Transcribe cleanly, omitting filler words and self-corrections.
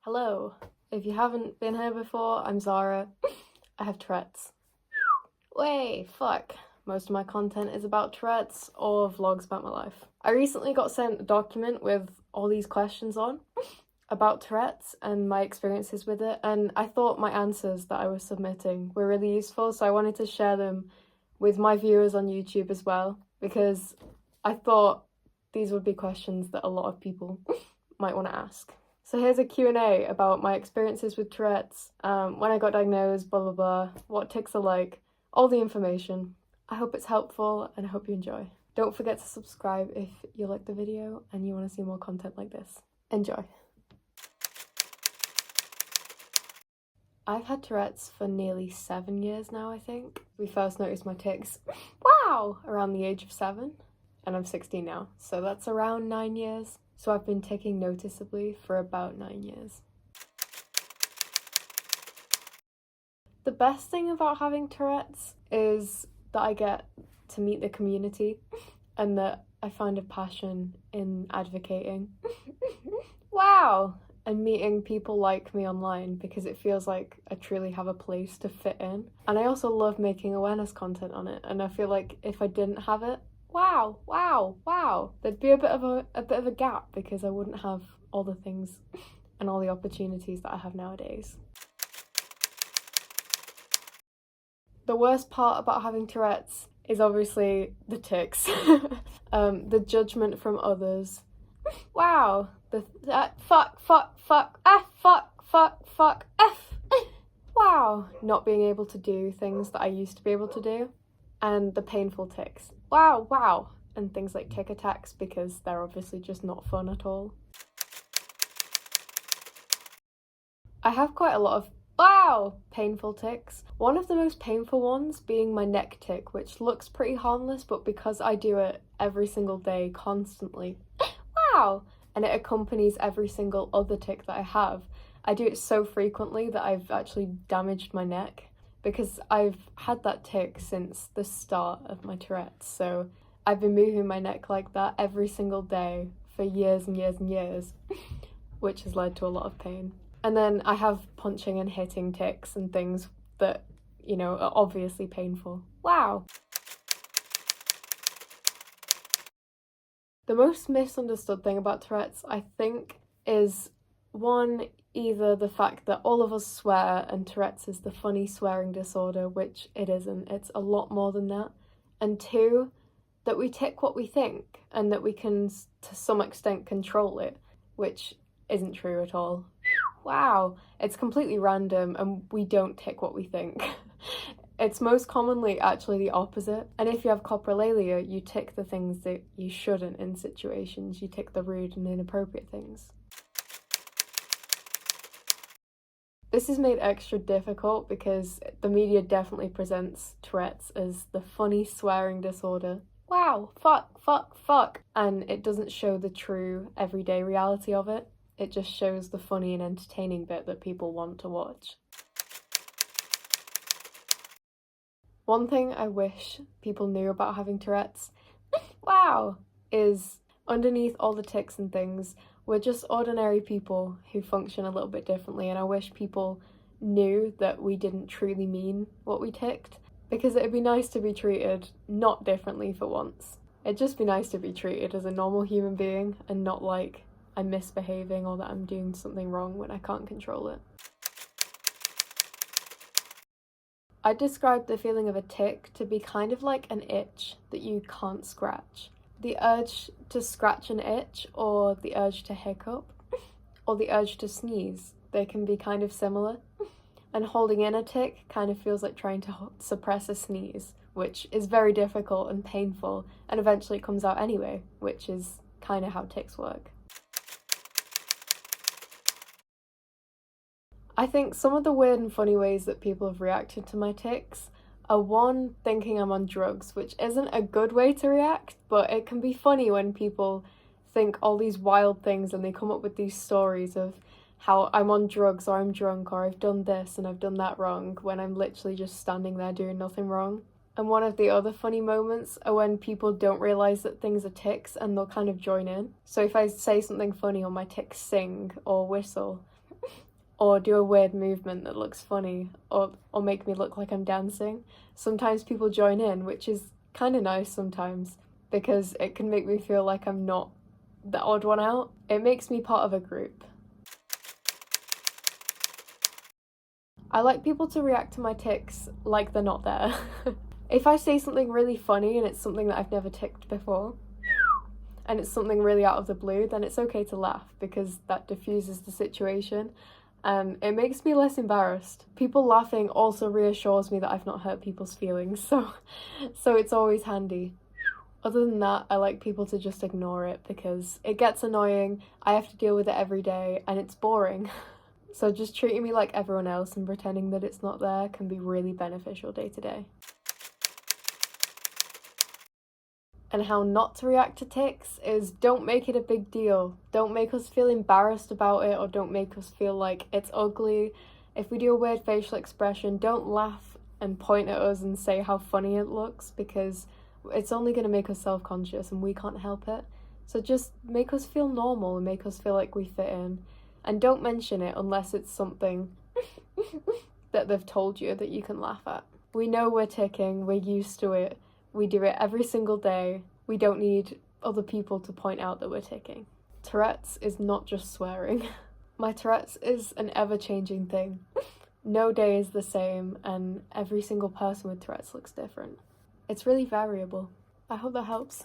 Hello. If you haven't been here before, I'm Zara. I have Tourettes. Way, fuck. Most of my content is about Tourettes or vlogs about my life. I recently got sent a document with all these questions on about Tourettes and my experiences with it, and I thought my answers that I was submitting were really useful, so I wanted to share them with my viewers on YouTube as well, because I thought these would be questions that a lot of people might want to ask. So here's a Q&A about my experiences with Tourette's, when I got diagnosed, blah blah blah, what tics are like, all the information. I hope it's helpful and I hope you enjoy. Don't forget to subscribe if you like the video and you want to see more content like this. Enjoy. I've had Tourette's for nearly 7 years now, I think. We first noticed my tics, wow, around the age of 7, and I'm 16 now, so that's around 9 years. So I've been ticking noticeably for about 9 years. The best thing about having Tourette's is that I get to meet the community and that I find a passion in advocating. Wow! And meeting people like me online, because it feels like I truly have a place to fit in. And I also love making awareness content on it, and I feel like if I didn't have it, wow, there'd be a bit of a gap, because I wouldn't have all the things and all the opportunities that I have nowadays. The worst part about having Tourette's is obviously the tics. The judgment from others. Wow, fuck, F. Wow, not being able to do things that I used to be able to do. And the painful tics. Wow. And things like tic attacks, because they're obviously just not fun at all. I have quite a lot of painful tics. One of the most painful ones being my neck tic, which looks pretty harmless, but because I do it every single day constantly, and it accompanies every single other tic that I have, I do it so frequently that I've actually damaged my neck, because I've had that tic since the start of my Tourette's, so I've been moving my neck like that every single day for years and years, which has led to a lot of pain. And then I have punching and hitting tics and things that, you know, are obviously painful. Wow! The most misunderstood thing about Tourette's, I think, is one, either the fact that all of us swear and Tourette's is the funny swearing disorder, which it isn't, it's a lot more than that. And two, that we tic what we think and that we can, to some extent, control it, which isn't true at all. Wow, it's completely random and we don't tic what we think. It's most commonly actually the opposite. And if you have coprolalia, you tic the things that you shouldn't in situations. You tic the rude and inappropriate things. This is made extra difficult because the media definitely presents Tourette's as the funny swearing disorder. Wow, fuck. And it doesn't show the true everyday reality of it. It just shows the funny and entertaining bit that people want to watch. One thing I wish people knew about having Tourette's, is underneath all the tics and things, we're just ordinary people who function a little bit differently, and I wish people knew that we didn't truly mean what we ticked, because it'd be nice to be treated not differently for once. It'd just be nice to be treated as a normal human being and not like I'm misbehaving or that I'm doing something wrong when I can't control it. I describe the feeling of a tic to be kind of like an itch that you can't scratch. The urge to scratch an itch, or the urge to hiccup, or the urge to sneeze, they can be kind of similar. And holding in a tic kind of feels like trying to suppress a sneeze, which is very difficult and painful, and eventually it comes out anyway, which is kind of how tics work. I think some of the weird and funny ways that people have reacted to my tics are, one, thinking I'm on drugs, which isn't a good way to react, but it can be funny when people think all these wild things and they come up with these stories of how I'm on drugs or I'm drunk or I've done this and I've done that wrong, when I'm literally just standing there doing nothing wrong. And one of the other funny moments are when people don't realise that things are tics and they'll kind of join in. So if I say something funny or my tics sing or whistle, or do a weird movement that looks funny, or make me look like I'm dancing. Sometimes people join in, which is kind of nice sometimes, because it can make me feel like I'm not the odd one out. It makes me part of a group. I like people to react to my tics like they're not there. If I say something really funny and it's something that I've never ticked before, and it's something really out of the blue, then it's okay to laugh because that diffuses the situation and it makes me less embarrassed. People laughing also reassures me that I've not hurt people's feelings, so it's always handy. Other than that, I like people to just ignore it because it gets annoying, I have to deal with it every day, and it's boring. So just treating me like everyone else and pretending that it's not there can be really beneficial day to day. And how not to react to tics is don't make it a big deal. Don't make us feel embarrassed about it, or don't make us feel like it's ugly. If we do a weird facial expression, don't laugh and point at us and say how funny it looks, because it's only going to make us self-conscious and we can't help it. So just make us feel normal and make us feel like we fit in. And don't mention it unless it's something that they've told you that you can laugh at. We know we're ticking, we're used to it. We do it every single day. We don't need other people to point out that we're ticking. Tourette's is not just swearing. My Tourette's is an ever-changing thing. No day is the same, and every single person with Tourette's looks different. It's really variable. I hope that helps.